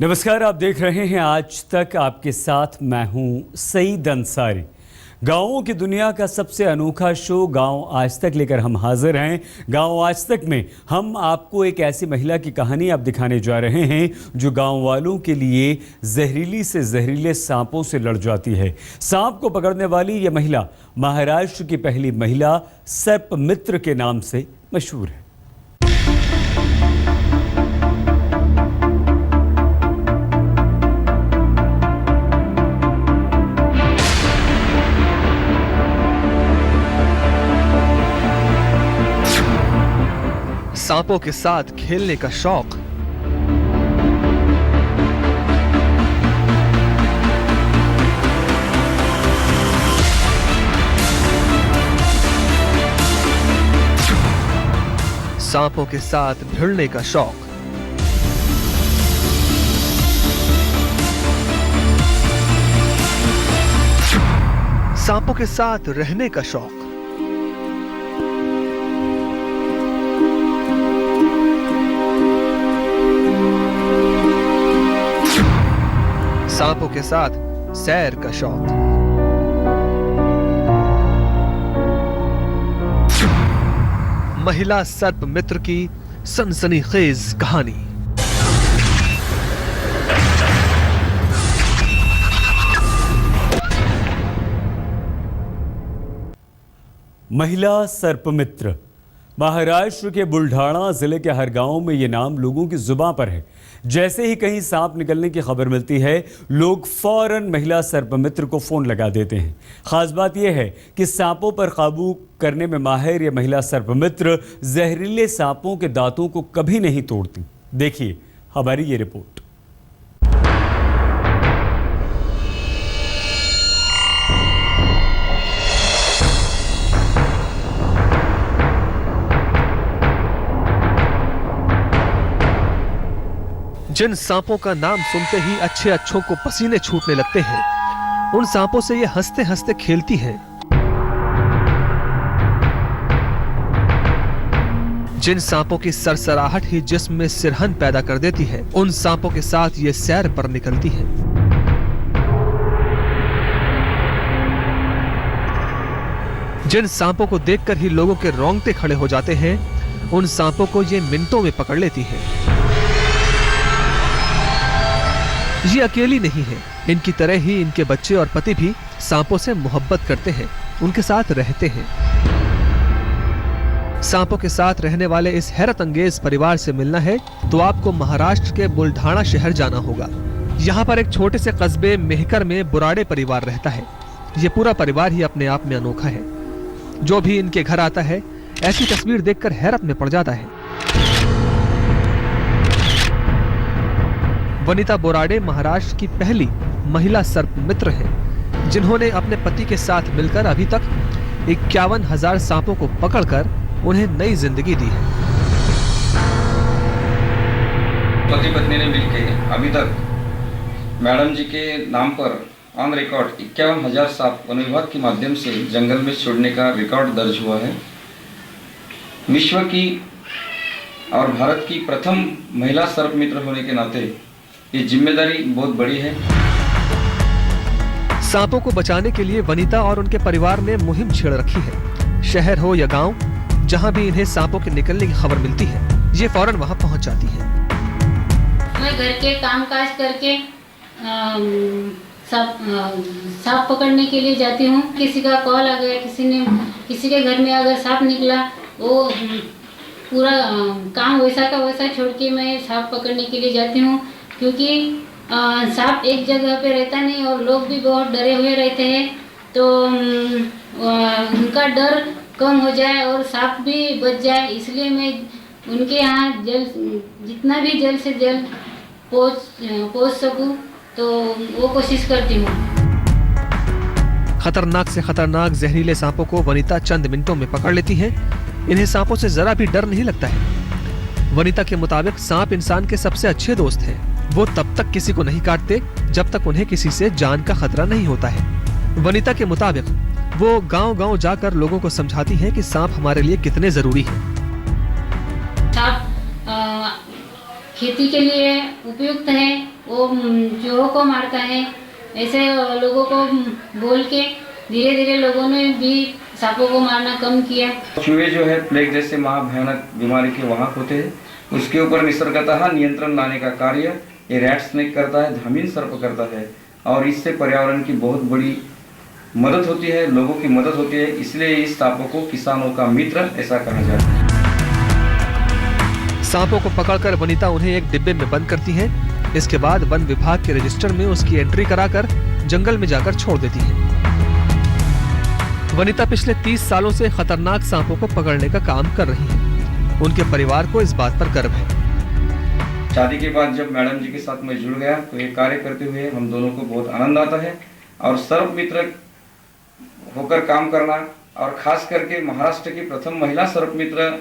नमस्कार, आप देख रहे हैं आज तक। आपके साथ मैं हूं सईद अंसारी। गाँवों की दुनिया का सबसे अनोखा शो गांव आज तक लेकर हम हाजिर हैं। गांव आज तक में हम आपको एक ऐसी महिला की कहानी अब दिखाने जा रहे हैं जो गांव वालों के लिए जहरीली से जहरीले सांपों से लड़ जाती है। सांप को पकड़ने वाली ये महिला महाराष्ट्र की पहली महिला सर्प मित्र के नाम से मशहूर है। सांपों के साथ खेलने का शौक, सांपों के साथ भिड़ने का शौक, सांपों के साथ रहने का शौक, सांपों के साथ सैर का शौक, महिला सर्प मित्र की सनसनीखेज कहानी। महिला सर्प मित्र। महाराष्ट्र के बुल्ढाणा जिले के हर गांव में ये नाम लोगों की जुबां पर है। जैसे ही कहीं सांप निकलने की खबर मिलती है, लोग फौरन महिला सर्प मित्र को फोन लगा देते हैं। खास बात यह है कि सांपों पर काबू करने में माहिर ये महिला सर्प मित्र जहरीले सांपों के दांतों को कभी नहीं तोड़ती। देखिए हमारी ये रिपोर्ट। जिन सांपों का नाम सुनते ही अच्छे अच्छों को पसीने छूटने लगते हैं, उन सांपों से ये हंसते हंसते खेलती हैं। जिन सांपों की सरसराहट ही जिस्म में सिरहन पैदा कर देती है, उन सांपों के साथ ये सैर पर निकलती है। जिन सांपों को देखकर ही लोगों के रोंगटे खड़े हो जाते हैं, उन सांपों को ये मिनटों में पकड़ लेती है। ये अकेली नहीं है, इनकी तरह ही इनके बच्चे और पति भी सांपों से मोहब्बत करते हैं, उनके साथ रहते हैं। सांपों के साथ रहने वाले इस हैरत अंगेज परिवार से मिलना है तो आपको महाराष्ट्र के बुल्ढाणा शहर जाना होगा। यहाँ पर एक छोटे से कस्बे मेहकर में बुराड़े परिवार रहता है। ये पूरा परिवार ही अपने आप में अनोखा है। जो भी इनके घर आता है, ऐसी तस्वीर देखकर हैरत में पड़ जाता है। वनिता बोराडे महाराष्ट्र की पहली महिला सर्प मित्र हैं, जिन्होंने अपने पति के साथ मिलकर अभी तक 51,000 सांपों को पकड़कर उन्हें नई जिंदगी दी है। पति पत्नी ने मिलकर अभी तक मैडम जी के नाम पर ऑन रिकॉर्ड 51,000 सांप वन विभाग के माध्यम से जंगल में छोड़ने का रिकॉर्ड दर्ज हुआ है। विश्व की और भारत की प्रथम महिला सर्प मित्र होने के नाते ये जिम्मेदारी बहुत बड़ी है। सांपों को बचाने के लिए वनिता और उनके परिवार ने मुहिम छेड़ रखी है। शहर हो या गांव, जहां भी इन्हें सांपों के निकलने की खबर मिलती है, ये फौरन वहां पहुंच जाती है। मैं घर के कामकाज करके सांप पकड़ने के लिए जाती हूँ। किसी का कॉल आ गया, किसी के घर में अगर सांप निकला, वो पूरा काम वैसा का वैसा छोड़ के मैं सांप पकड़ने के लिए जाती हूँ, क्योंकि सांप एक जगह पे रहता नहीं और लोग भी बहुत डरे हुए रहते हैं। तो उनका डर कम हो जाए और सांप भी बच जाए, इसलिए मैं उनके यहाँ जितना भी जल्द से जल्द पहुँच सकूँ तो वो कोशिश करती हूँ। खतरनाक से खतरनाक जहरीले सांपों को वनिता चंद मिनटों में पकड़ लेती है। इन्हें सांपों से जरा भी डर नहीं लगता है। वनिता के मुताबिक सांप इंसान के सबसे अच्छे दोस्त हैं। वो तब तक किसी को नहीं काटते जब तक उन्हें किसी से जान का खतरा नहीं होता है। वनिता के मुताबिक वो गांव-गांव जाकर लोगों को समझाती है कि सांप हमारे लिए कितने जरूरी हैं। खेती के लिए उपयुक्त है, वो चूहों को मारता है। ऐसे लोगों को बोल के धीरे धीरे लोगों ने भी सांपों को मारना कम किया। चूहे जो है प्लेग जैसे महाभयानक बीमारी के वाहक होते हैं, उसके ऊपर निसर्गतः नियंत्रण लाने का कार्य ये रैट स्नेक करता है, धामीन सर्प करता है, और इससे पर्यावरण की बहुत बड़ी मदद होती है, लोगों की मदद होती है। इसलिए इस सांपों को किसानों का मित्र ऐसा कहा जाता है। सांपों को पकड़कर वनिता उन्हें एक डिब्बे में बंद करती है। इसके बाद वन विभाग के रजिस्टर में उसकी एंट्री कराकर जंगल में जाकर छोड़ देती है। वनिता पिछले 30 सालों से खतरनाक सांपों को पकड़ने का काम कर रही है। उनके परिवार को इस बात पर गर्व है। शादी के बाद जब मैडम जी के साथ मैं जुड़ गया तो ये कार्य करते हुए हम दोनों को बहुत आनंद आता है, और सर्प मित्र होकर काम करना, और खास करके महाराष्ट्र की प्रथम महिला सर्प मित्र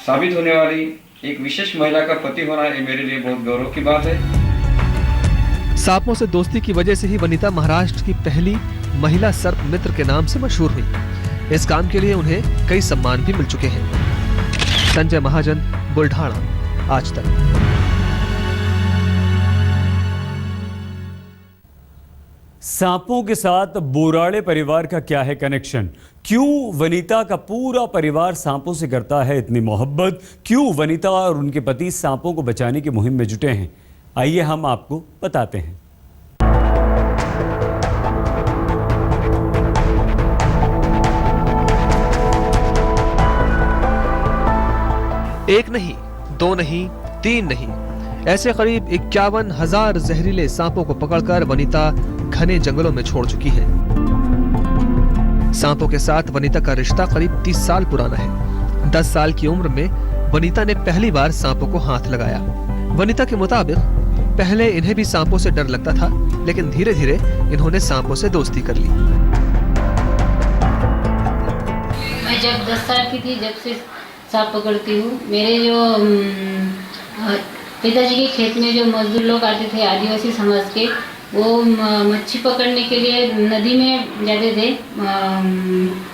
साबित होने वाली एक विशेष महिला का पति होना, ये मेरे लिए बहुत गौरव की बात है। सांपों से दोस्ती की वजह से ही वनिता महाराष्ट्र की पहली महिला सर्प मित्र के नाम से मशहूर हुई। इस काम के लिए उन्हें कई सम्मान भी मिल चुके हैं। संजय महाजन, बुल्ढाणा, आज तक। सांपों के साथ बोराड़े परिवार का क्या है कनेक्शन? क्यों वनिता का पूरा परिवार सांपों से करता है इतनी मोहब्बत? क्यों वनिता और उनके पति सांपों को बचाने की मुहिम में जुटे हैं? आइए हम आपको बताते हैं। एक नहीं, दो नहीं, तीन नहीं, ऐसे करीब 51,000 जहरीले सांपों को पकड़कर वनिता घने जंगलों में छोड़ चुकी है। सांपों के साथ वनिता का रिश्ता करीब 30 साल पुराना है। 10 साल की उम्र में वनिता ने पहली बार सांपों को हाथ लगाया। वनिता के मुताबिक पहले इन्हें भी सांपों से डर लगता था, लेकिन धीरे धीरे इन्होंने सांपों से दोस्ती कर ली। मैं जब 10 साल की थी, जब से सांप पकड़ती हूँ। मेरे जो पिताजी के खेत में जो मजदूर लोग आते थे, आदिवासी समाज के, वो मच्छी पकड़ने के लिए नदी में जाते थे।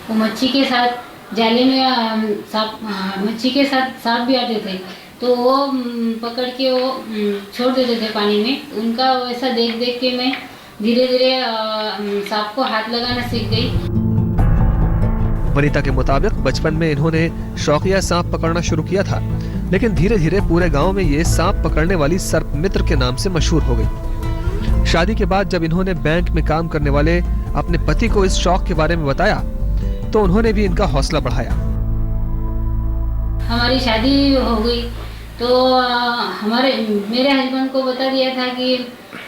वो मच्छी के साथ जाले में सांप, मच्छी के साथ सांप भी आते थे, तो वो पकड़ के वो छोड़ देते थे पानी में। उनका वैसा देख देख के मैं धीरे धीरे सांप को हाथ लगाना सीख गई। वनिता के मुताबिक बचपन में इन्होंने शौकिया सांप पकड़ना शुरू किया था, लेकिन धीरे धीरे पूरे गांव में ये सांप पकड़ने वाली सर्प मित्र के नाम से मशहूर हो गई। शादी के बाद जब इन्होंने बैंक में काम करने वाले अपने पति को इस शौक के बारे में बताया, तो उन्होंने भी इनका हौसला बढ़ाया। हमारी शादी हो गई तो मेरे हस्बैंड को बता दिया था कि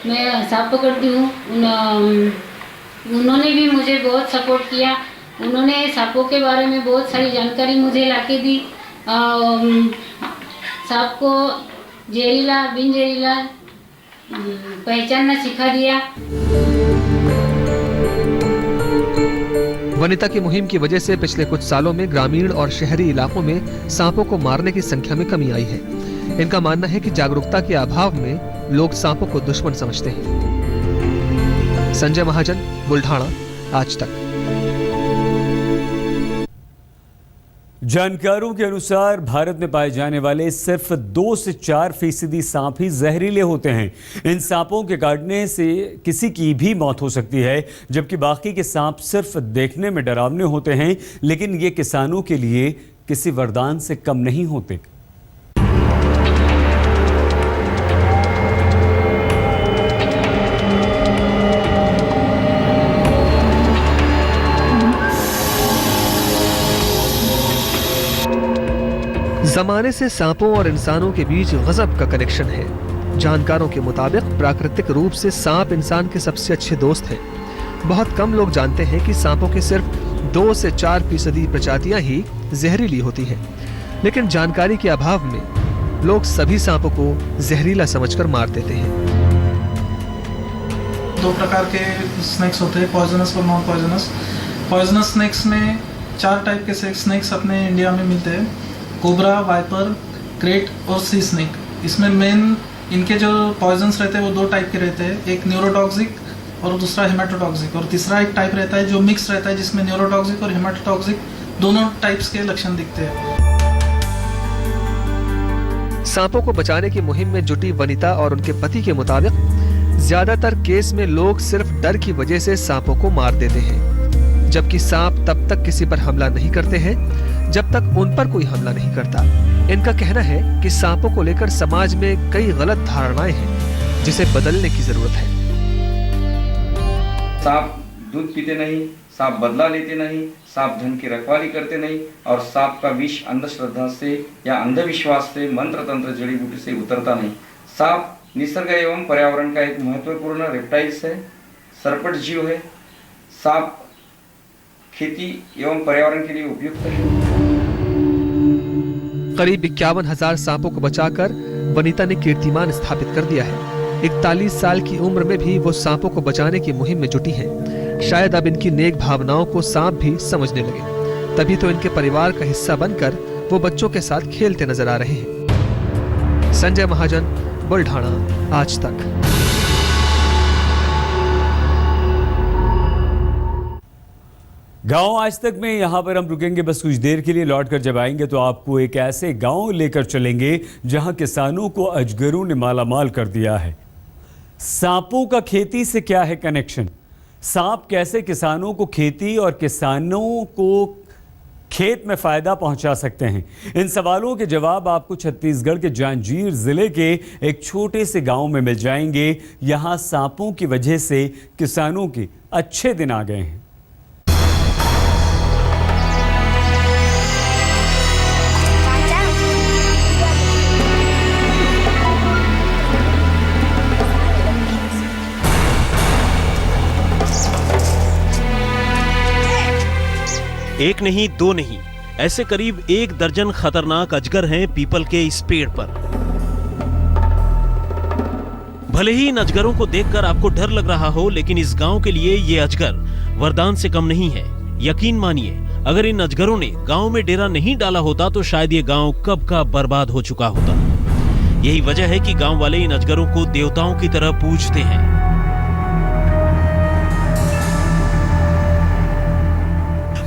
मैं सांप पकड़ती हूँ। उन्होंने भी मुझे बहुत सपोर्ट किया। उन्होंने सांपों के बारे में बहुत सारी जानकारी मुझे लाके दी। सांप को जहरीला बिन जहरीला पहचानना सिखा दिया। वनिता की मुहिम की वजह से पिछले कुछ सालों में ग्रामीण और शहरी इलाकों में सांपों को मारने की संख्या में कमी आई है। इनका मानना है कि जागरूकता के अभाव में लोग सांपों को दुश्मन समझते हैं। संजय महाजन, बुल्ढाणा, आज तक। जानकारों के अनुसार भारत में पाए जाने वाले सिर्फ 2 से 4% सांप ही जहरीले होते हैं। इन सांपों के काटने से किसी की भी मौत हो सकती है, जबकि बाकी के सांप सिर्फ देखने में डरावने होते हैं, लेकिन ये किसानों के लिए किसी वरदान से कम नहीं होते। जमाने से सांपों और इंसानों के बीच गजब का कनेक्शन है। जानकारों के मुताबिक प्राकृतिक रूप से सांप इंसान के सबसे अच्छे दोस्त हैं। बहुत कम लोग जानते हैं कि सांपों के सिर्फ 2 से 4% प्रजातियां ही जहरीली होती हैं, लेकिन जानकारी के अभाव में लोग सभी सांपों को जहरीला समझकर मार देते हैं। 2 प्रकार के स्नेक्स होते हैं, पॉइजनस और नॉन पॉइजनस। पॉइजनस स्नेक्स में 4 टाइप के स्नेक्स अपने इंडिया में मिलते हैं: कोबरा, वाइपर, क्रेट और सी स्नेक। इसमें मेन इनके जो पॉइजन्स रहते हैं वो 2 टाइप के रहते हैं, एक न्यूरोटॉक्सिक और दूसरा हेमाटोटॉक्सिक, और तीसरा एक टाइप रहता है जो मिक्स रहता है, जिसमें न्यूरोटॉक्सिक और हेमाटोटॉक्सिक दोनों टाइप्स के लक्षण दिखते हैं। सांपों को बचाने की मुहिम में जुटी वनिता और उनके पति के मुताबिक ज्यादातर केस में लोग सिर्फ डर की वजह से सांपों को मार देते हैं, जबकि सांप तब तक किसी पर हमला नहीं करते हैं जब तक उन पर कोई हमला नहीं करता। इनका कहना है कि सांपों को लेकर समाज में कई गलत धारणाएं हैं जिसे बदलने की जरूरत है। सांप दूध पीते नहीं, सांप बदला लेते नहीं, सांप धन की रखवाली करते नहीं और सांप का विष अंधश्रद्धा से या अंधविश्वास से मंत्र तंत्र जड़ी बूटी से उतरता नहीं। सांप निसर्ग एवं पर्यावरण का एक महत्वपूर्ण रेप्टाइल्स है, सर्पट जीव है। सांप खेती एवं पर्यावरण के लिए उपयुक्त है। करीब 51,000 सांपों को बचाकर वनिता ने कीर्तिमान स्थापित कर दिया है। 41 साल की उम्र में भी वो सांपों को बचाने की मुहिम में जुटी हैं। शायद अब इनकी नेक भावनाओं को सांप भी समझने लगे, तभी तो इनके परिवार का हिस्सा बनकर वो बच्चों के साथ खेलते नजर आ रहे हैं। संजय महाजन, बुल्ढाना, आज तक। गांव आज तक में यहाँ पर हम रुकेंगे बस कुछ देर के लिए। लौट कर जब आएंगे तो आपको एक ऐसे गांव लेकर चलेंगे जहां किसानों को अजगरों ने मालामाल कर दिया है। सांपों का खेती से क्या है कनेक्शन? सांप कैसे किसानों को खेती और किसानों को खेत में फायदा पहुंचा सकते हैं? इन सवालों के जवाब आपको छत्तीसगढ़ के जांजगीर जिले के एक छोटे से गांव में मिल जाएंगे। यहां सांपों की वजह से किसानों के अच्छे दिन आ गए हैं। एक नहीं, दो नहीं, ऐसे करीब 1 दर्जन खतरनाक अजगर हैं पीपल के इस पेड़ पर। भले ही इन अजगरों को देखकर आपको डर लग रहा हो, लेकिन इस गांव के लिए ये अजगर वरदान से कम नहीं है। यकीन मानिए, अगर इन अजगरों ने गांव में डेरा नहीं डाला होता तो शायद ये गांव कब का बर्बाद हो चुका होता। यही वजह है कि गांव वाले इन अजगरों को देवताओं की तरह पूजते हैं।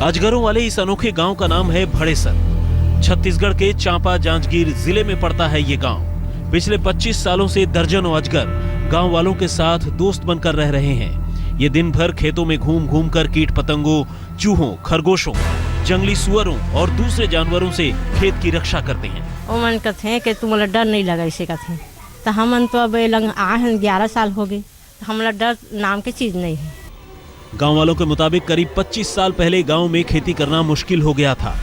अजगरों वाले इस अनोखे गांव का नाम है भड़ेसर। छत्तीसगढ़ के चांपा जांजगीर जिले में पड़ता है ये गांव। पिछले 25 सालों से दर्जनों अजगर गांव वालों के साथ दोस्त बनकर रह रहे हैं। ये दिन भर खेतों में घूम घूम कर कीट पतंगों, चूहों, खरगोशों, जंगली सुअरों और दूसरे जानवरों से खेत की रक्षा करते हैं। ओ मन कहते कि तुम्हारा डर नहीं लगा इसे कहते, तो हम तो अब लंग आए हैं 11 साल हो गए, तो हमारा डर नाम की चीज नहीं है। गांव वालों के मुताबिक करीब 25 साल पहले गांव में खेती करना मुश्किल हो गया था।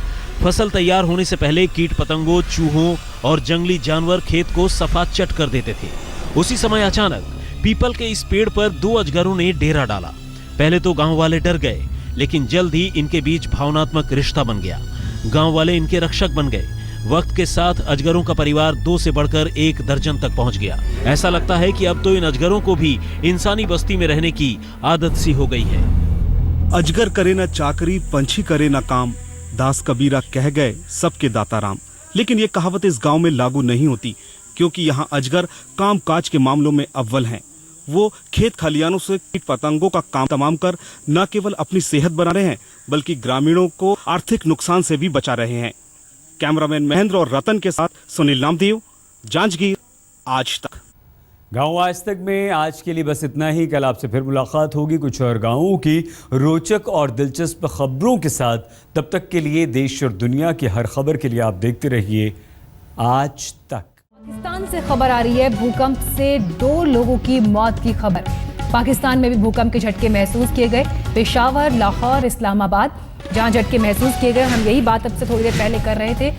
फसल तैयार होने से पहले कीट पतंगों, चूहों और जंगली जानवर खेत को सफा चट कर देते थे। उसी समय अचानक पीपल के इस पेड़ पर 2 अजगरों ने डेरा डाला। पहले तो गांव वाले डर गए, लेकिन जल्द ही इनके बीच भावनात्मक रिश्ता बन गया। गांव वाले इनके रक्षक बन गए। वक्त के साथ अजगरों का परिवार 2 से बढ़कर 1 दर्जन तक पहुंच गया। ऐसा लगता है कि अब तो इन अजगरों को भी इंसानी बस्ती में रहने की आदत सी हो गई है। अजगर करे न चाकरी, पंछी करे न काम, दास कबीरा कह गए सबके दाता राम। लेकिन ये कहावत इस गांव में लागू नहीं होती, क्योंकि यहाँ अजगर काम काज के मामलों में अव्वल हैं। वो खेत खलियानों से कीट पतंगों का काम तमाम कर न केवल अपनी सेहत बना रहे हैं, बल्कि ग्रामीणों को आर्थिक नुकसान से भी बचा रहे हैं। कैमरामैन महेंद्र और रतन के साथ सुनील नामदेव, जांजगीर, आज तक। गांव आज तक में आज के लिए बस इतना ही। कल आपसे फिर मुलाकात होगी कुछ और गांवों की रोचक और दिलचस्प खबरों के साथ। तब तक के लिए देश और दुनिया की हर खबर के लिए आप देखते रहिए आज तक। पाकिस्तान से खबर आ रही है, भूकंप से 2 लोगों की मौत की खबर। पाकिस्तान में भी भूकंप के झटके महसूस किए गए। पेशावर, लाहौर, इस्लामाबाद, जहां झटके महसूस किए गए। हम यही बात अब से थोड़ी देर पहले कर रहे थे।